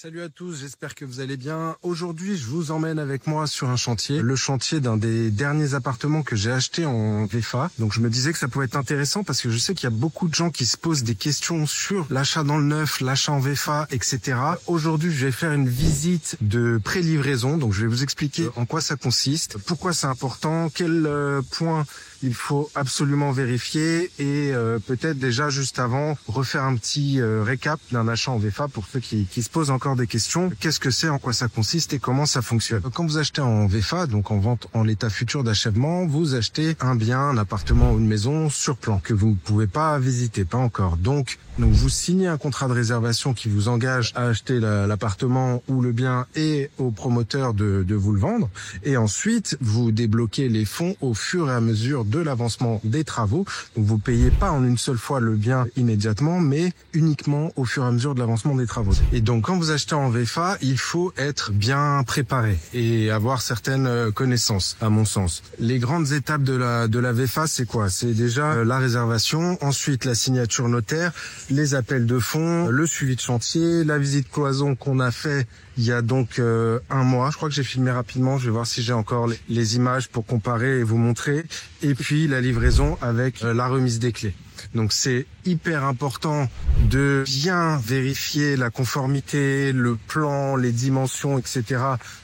Salut à tous, j'espère que vous allez bien. Aujourd'hui, je vous emmène avec moi sur un chantier, le chantier d'un des derniers appartements que j'ai acheté en VFA. Donc je me disais que ça pouvait être intéressant parce que je sais qu'il y a beaucoup de gens qui se posent des questions sur l'achat dans le neuf, l'achat en VFA, etc. Aujourd'hui, je vais faire une visite de pré-livraison. Donc je vais vous expliquer en quoi ça consiste, pourquoi c'est important, quels points il faut absolument vérifier et peut-être déjà juste avant refaire un petit récap d'un achat en VFA pour ceux qui se posent encore des questions. Qu'est-ce que c'est, en quoi ça consiste et comment ça fonctionne? Quand vous achetez en VFA, donc en vente en l'état futur d'achèvement, vous achetez un bien, un appartement ou une maison sur plan que vous ne pouvez pas visiter, pas encore. Donc vous signez un contrat de réservation qui vous engage à acheter l'appartement ou le bien et au promoteur de vous le vendre. Et ensuite, vous débloquez les fonds au fur et à mesure de l'avancement des travaux. Donc vous payez pas en une seule fois le bien immédiatement, mais uniquement au fur et à mesure de l'avancement des travaux. Et donc quand vous achetez en VFA, il faut être bien préparé et avoir certaines connaissances, à mon sens. Les grandes étapes de la VFA, c'est quoi? C'est déjà la réservation, ensuite la signature notaire, les appels de fonds, le suivi de chantier, la visite cloison qu'on a fait il y a donc un mois. Je crois que j'ai filmé rapidement. Je vais voir si j'ai encore les images pour comparer et vous montrer. Et puis la livraison avec la remise des clés. Donc c'est hyper important de bien vérifier la conformité, le plan, les dimensions, etc.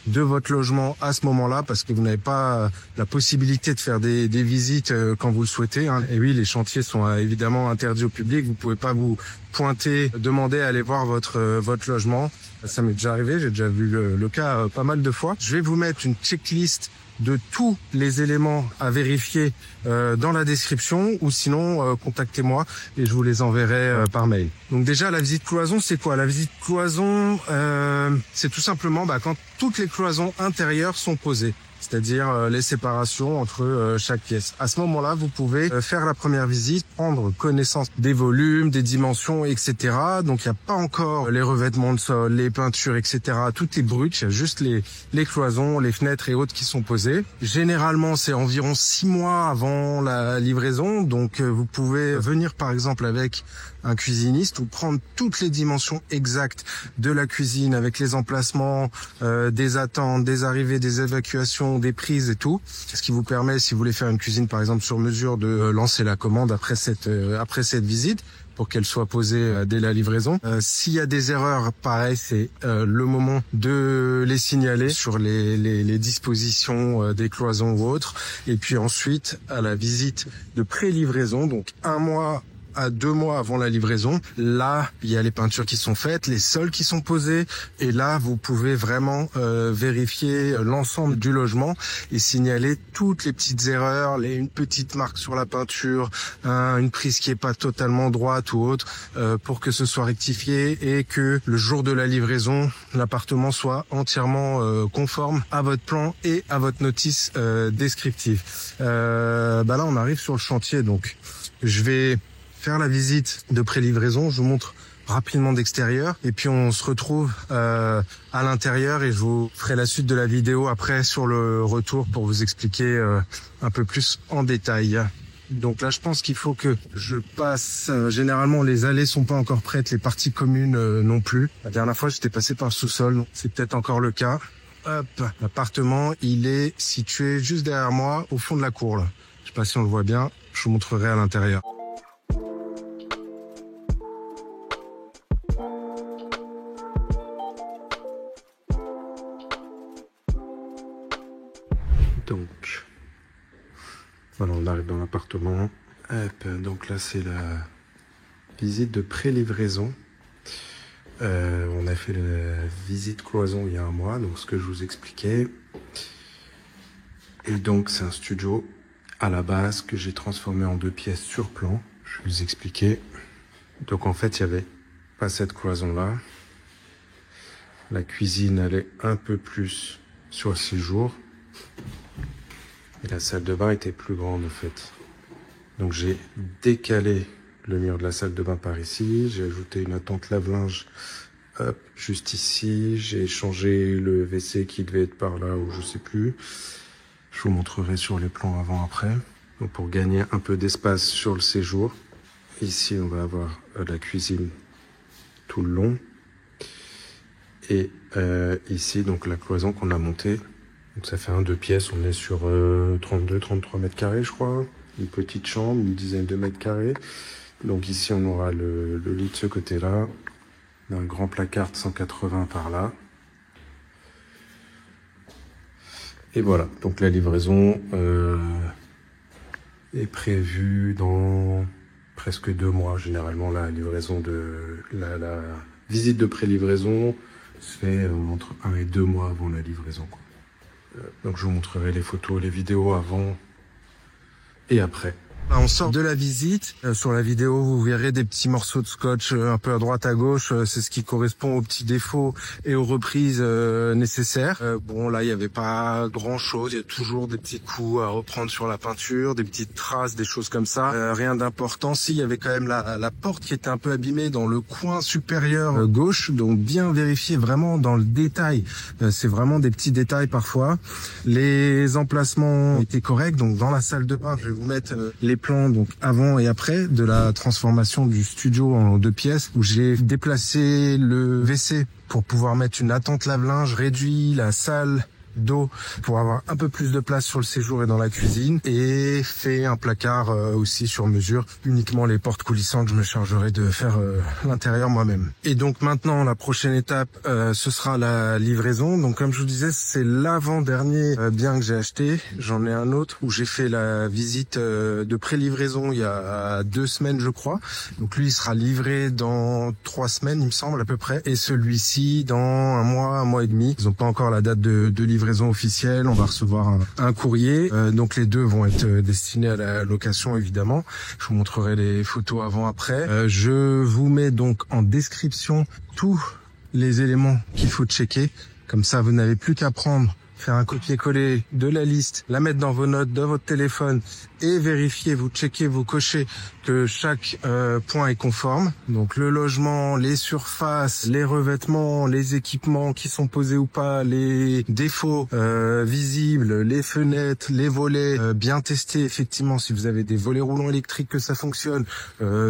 de votre logement à ce moment-là, parce que vous n'avez pas la possibilité de faire des visites quand vous le souhaitez. Et oui, les chantiers sont évidemment interdits au public. Vous pouvez pas vous pointer, demander à aller voir votre logement. Ça m'est déjà arrivé, j'ai déjà vu le cas pas mal de fois. Je vais vous mettre une checklist de tous les éléments à vérifier dans la description, ou sinon contactez-moi et je vous les enverrai par mail. Donc déjà, la visite cloison, c'est quoi? La visite cloison, c'est tout simplement quand toutes les cloisons intérieures sont posées, c'est-à-dire les séparations entre chaque pièce. À ce moment-là, vous pouvez faire la première visite, prendre connaissance des volumes, des dimensions, etc. Donc il n'y a pas encore les revêtements de sol, les peintures, etc. Tout est brut, il y a juste les cloisons, les fenêtres et autres qui sont posées. Généralement, c'est environ 6 mois avant la livraison, donc vous pouvez venir par exemple avec un cuisiniste ou prendre toutes les dimensions exactes de la cuisine avec les emplacements, des attentes, des arrivées, des évacuations, des prises et tout. Ce qui vous permet, si vous voulez faire une cuisine par exemple sur mesure, de lancer la commande après cette visite pour qu'elle soit posée dès la livraison. S'il y a des erreurs, pareil, c'est le moment de les signaler sur les dispositions des cloisons ou autres. Et puis ensuite, à la visite de pré-livraison, donc 1 mois à 2 mois avant la livraison, là, il y a les peintures qui sont faites, les sols qui sont posés, et là, vous pouvez vraiment vérifier l'ensemble du logement et signaler toutes les petites erreurs, une petite marque sur la peinture, une prise qui est pas totalement droite ou autre, pour que ce soit rectifié et que le jour de la livraison, l'appartement soit entièrement conforme à votre plan et à votre notice descriptive. Là, on arrive sur le chantier, donc je vais faire la visite de pré-livraison, je vous montre rapidement d'extérieur et puis on se retrouve à l'intérieur et je vous ferai la suite de la vidéo après sur le retour pour vous expliquer un peu plus en détail. Donc là, je pense qu'il faut que je passe. Généralement, les allées sont pas encore prêtes, les parties communes non plus. La dernière fois, j'étais passé par le sous-sol, donc c'est peut-être encore le cas. Hop, l'appartement, il est situé juste derrière moi, au fond de la cour, là. Je sais pas si on le voit bien, je vous montrerai à l'intérieur. Donc, voilà, on arrive dans l'appartement. Donc là, c'est la visite de pré-livraison. On a fait la visite cloison il y a 1 mois, donc ce que je vous expliquais. Et donc, c'est un studio à la base que j'ai transformé en 2 pièces sur plan. Je vais vous expliquer. Donc, en fait, il n'y avait pas cette cloison-là. La cuisine allait un peu plus sur le séjour. Et la salle de bain était plus grande en fait. Donc j'ai décalé le mur de la salle de bain par ici. J'ai ajouté une attente lave-linge juste ici. J'ai changé le WC qui devait être par là ou je sais plus. Je vous montrerai sur les plans avant-après. Donc pour gagner un peu d'espace sur le séjour. Ici on va avoir la cuisine tout le long. Et ici, donc la cloison qu'on a montée. Donc ça fait un 2 pièces, on est sur 32-33 mètres carrés, je crois. Une petite chambre, une dizaine de mètres carrés. Donc ici, on aura le lit de ce côté-là. Un grand placard de 180 par là. Et voilà, donc la livraison est prévue dans presque 2 mois. Généralement, la livraison la visite de pré-livraison se fait entre 1 et 2 mois avant la livraison, quoi. Donc je vous montrerai les photos, les vidéos avant et après. On sort de la visite. Sur la vidéo, vous verrez des petits morceaux de scotch un peu à droite à gauche. C'est ce qui correspond aux petits défauts et aux reprises nécessaires. Bon, là, il n'y avait pas grand-chose. Il y a toujours des petits coups à reprendre sur la peinture, des petites traces, des choses comme ça. Rien d'important. Si, il y avait quand même la porte qui était un peu abîmée dans le coin supérieur gauche. Donc, bien vérifier vraiment dans le détail. C'est vraiment des petits détails parfois. Les emplacements étaient corrects. Donc, dans la salle de bain, je vais vous mettre les plans donc avant et après de la transformation du studio en 2 pièces où j'ai déplacé le WC pour pouvoir mettre une attente lave-linge, réduit la salle d'eau pour avoir un peu plus de place sur le séjour et dans la cuisine et fait un placard aussi sur mesure, uniquement les portes coulissantes. Je me chargerai de faire l'intérieur moi-même. Et donc maintenant la prochaine étape ce sera la livraison. Donc comme je vous disais, c'est l'avant-dernier bien que j'ai acheté. J'en ai un autre où j'ai fait la visite de pré-livraison il y a 2 semaines je crois. Donc lui il sera livré dans 3 semaines il me semble à peu près, et celui-ci dans un mois et demi. Ils n'ont pas encore la date de livraison officielle, on va recevoir un courrier. Donc les deux vont être destinés à la location évidemment. Je vous montrerai les photos avant-après. Je vous mets donc en description tous les éléments qu'il faut checker. Comme ça, vous n'avez plus qu'à prendre, faire un copier-coller de la liste, la mettre dans vos notes, dans votre téléphone et vérifier, vous checkez, vous cochez que chaque point est conforme. Donc le logement, les surfaces, les revêtements, les équipements qui sont posés ou pas, les défauts visibles, les fenêtres, les volets, bien testés effectivement si vous avez des volets roulants électriques que ça fonctionne,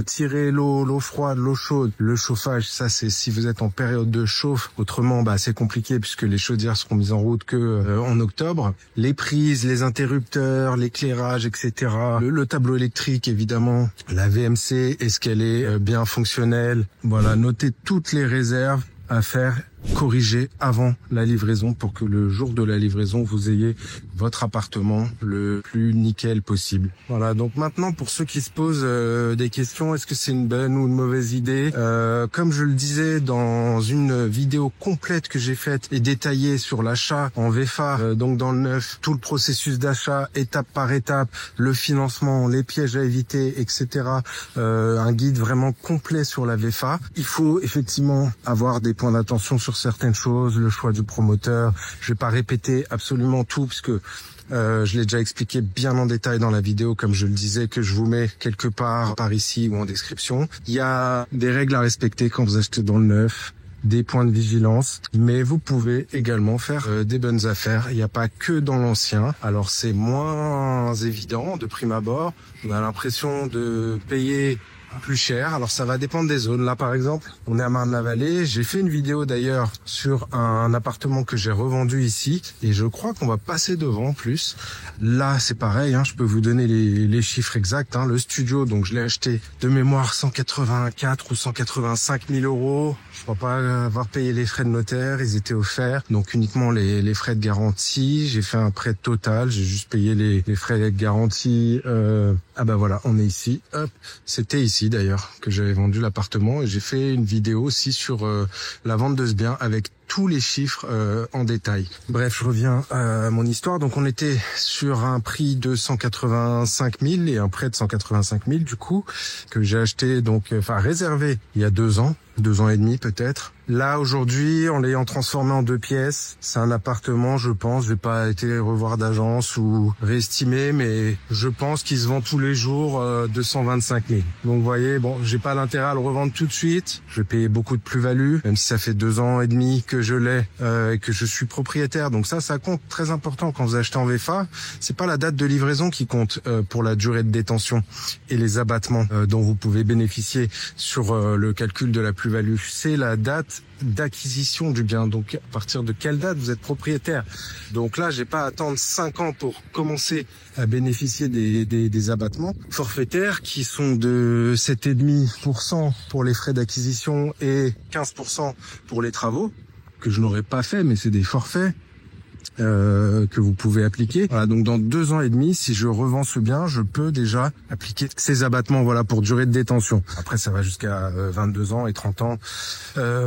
tirer l'eau froide, l'eau chaude, le chauffage, ça c'est si vous êtes en période de chauffe, autrement c'est compliqué puisque les chaudières seront mises en route que en octobre. Les prises, les interrupteurs, l'éclairage, etc. Le tableau électrique évidemment, la VMC, est-ce qu'elle est bien fonctionnelle? Voilà, notez toutes les réserves à faire, corriger avant la livraison pour que le jour de la livraison, vous ayez votre appartement le plus nickel possible. Voilà, donc maintenant pour ceux qui se posent des questions, est-ce que c'est une bonne ou une mauvaise idée? Comme je le disais dans une vidéo complète que j'ai faite et détaillée sur l'achat en VFA, donc dans le neuf, tout le processus d'achat, étape par étape, le financement, les pièges à éviter, etc. Un guide vraiment complet sur la VFA. Il faut effectivement avoir des points d'attention sur certaines choses, le choix du promoteur. Je vais pas répéter absolument tout parce que je l'ai déjà expliqué bien en détail dans la vidéo, comme je le disais, que je vous mets quelque part par ici ou en description. Il y a des règles à respecter quand vous achetez dans le neuf, des points de vigilance, mais vous pouvez également faire des bonnes affaires. Il n'y a pas que dans l'ancien. Alors c'est moins évident de prime abord. On a l'impression de payer plus cher. Alors ça va dépendre des zones. Là par exemple, on est à Marne-la-Vallée. J'ai fait une vidéo d'ailleurs sur un appartement que j'ai revendu ici et je crois qu'on va passer devant en plus. Là c'est pareil, je peux vous donner les chiffres exacts. Le studio, donc je l'ai acheté de mémoire 184 ou 185 000 euros. Je crois pas avoir payé les frais de notaire, ils étaient offerts. Donc uniquement les frais de garantie. J'ai fait un prêt total, j'ai juste payé les frais de garantie. Voilà, on est ici. Hop, c'était ici d'ailleurs que j'avais vendu l'appartement et j'ai fait une vidéo aussi sur la vente de ce bien avec tous les chiffres en détail. Bref, je reviens à mon histoire. Donc on était sur un prix de 185 000 et un prêt de 185 000 du coup que j'ai acheté réservé il y a 2 ans. 2 ans et demi peut-être. Là aujourd'hui, en l'ayant transformé en 2 pièces, c'est un appartement, je pense, je vais pas été revoir d'agence ou réestimer, mais je pense qu'il se vend tous les jours 225 000. Donc vous voyez, j'ai pas l'intérêt à le revendre tout de suite. Je vais payer beaucoup de plus-value, même si ça fait 2 ans et demi que que je l'ai et que je suis propriétaire. Donc ça compte, très important quand vous achetez en VFA. C'est pas la date de livraison qui compte pour la durée de détention et les abattements dont vous pouvez bénéficier sur le calcul de la plus-value. C'est la date d'acquisition du bien. Donc à partir de quelle date vous êtes propriétaire. Donc là, j'ai pas à attendre 5 ans pour commencer à bénéficier des abattements forfaitaires qui sont de 7,5% pour les frais d'acquisition et 15% pour les travaux que je n'aurais pas fait, mais c'est des forfaits que vous pouvez appliquer. Voilà, donc dans 2 ans et demi, si je revends ce bien, je peux déjà appliquer ces abattements, voilà, pour durée de détention. Après, ça va jusqu'à 22 ans et 30 ans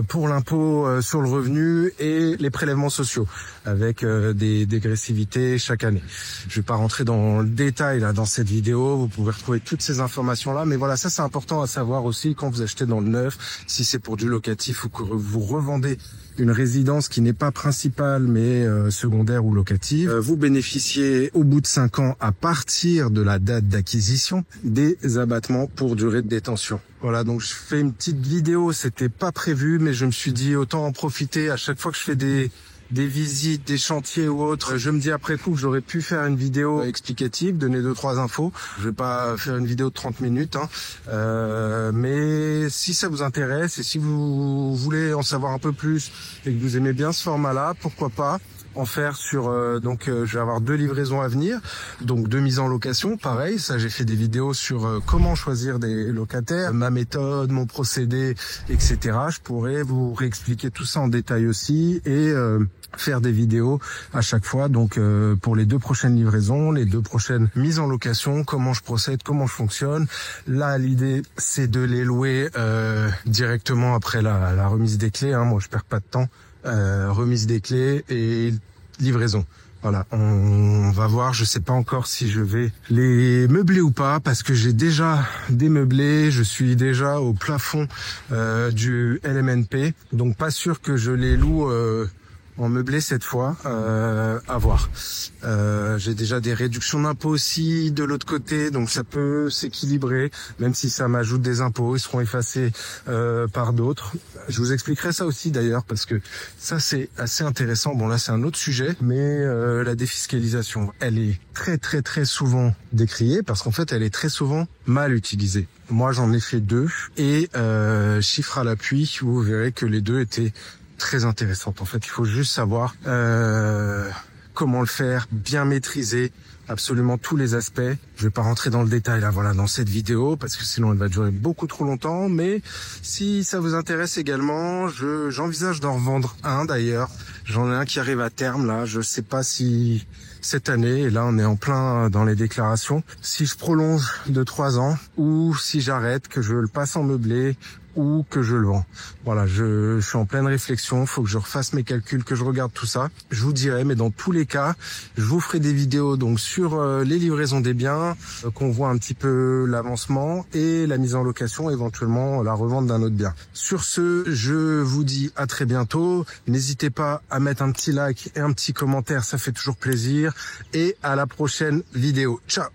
pour l'impôt sur le revenu et les prélèvements sociaux, avec des dégressivités chaque année. Je vais pas rentrer dans le détail là dans cette vidéo, vous pouvez retrouver toutes ces informations là, mais voilà, ça c'est important à savoir aussi quand vous achetez dans le neuf, si c'est pour du locatif ou que vous revendez une résidence qui n'est pas principale mais secondaire ou locative, vous bénéficiez au bout de 5 ans à partir de la date d'acquisition des abattements pour durée de détention. Voilà, donc je fais une petite vidéo, c'était pas prévu mais je me suis dit autant en profiter à chaque fois que je fais des visites, des chantiers ou autres. Je me dis après coup que j'aurais pu faire une vidéo explicative, donner 2-3 infos. Je vais pas faire une vidéo de 30 minutes, mais si ça vous intéresse et si vous voulez en savoir un peu plus et que vous aimez bien ce format-là, pourquoi pas en faire sur je vais avoir 2 livraisons à venir, donc 2 mises en location, pareil, ça j'ai fait des vidéos sur comment choisir des locataires, ma méthode, mon procédé, etc. Je pourrais vous réexpliquer tout ça en détail aussi et faire des vidéos à chaque fois, donc pour les 2 prochaines livraisons, les 2 prochaines mises en location, comment je procède, comment je fonctionne. Là, l'idée c'est de les louer directement après la remise des clés, moi je perds pas de temps. Remise des clés et livraison. Voilà, on va voir, je sais pas encore si je vais les meubler ou pas parce que j'ai déjà démeublé, je suis déjà au plafond du LMNP, donc pas sûr que je les loue en meublé cette fois, à voir. J'ai déjà des réductions d'impôts aussi de l'autre côté, donc ça peut s'équilibrer, même si ça m'ajoute des impôts, ils seront effacés par d'autres. Je vous expliquerai ça aussi d'ailleurs, parce que ça c'est assez intéressant. Bon là c'est un autre sujet, mais la défiscalisation, elle est très très très souvent décriée, parce qu'en fait elle est très souvent mal utilisée. Moi j'en ai fait 2, et chiffre à l'appui, vous verrez que les 2 étaient très intéressante. En fait, il faut juste savoir comment le faire, bien maîtriser absolument tous les aspects. Je vais pas rentrer dans le détail là, voilà, dans cette vidéo, parce que sinon elle va durer beaucoup trop longtemps. Mais si ça vous intéresse également, j'envisage d'en revendre un d'ailleurs. J'en ai un qui arrive à terme là. Je sais pas si cette année, et là on est en plein dans les déclarations, si je prolonge de 3 ans ou si j'arrête, que je le passe en meublé ou que je le vends. Voilà, je suis en pleine réflexion, faut que je refasse mes calculs, que je regarde tout ça. Je vous dirai, mais dans tous les cas, je vous ferai des vidéos donc sur les livraisons des biens, qu'on voit un petit peu l'avancement et la mise en location, éventuellement la revente d'un autre bien. Sur ce, je vous dis à très bientôt. N'hésitez pas à mettre un petit like et un petit commentaire, ça fait toujours plaisir. Et à la prochaine vidéo. Ciao!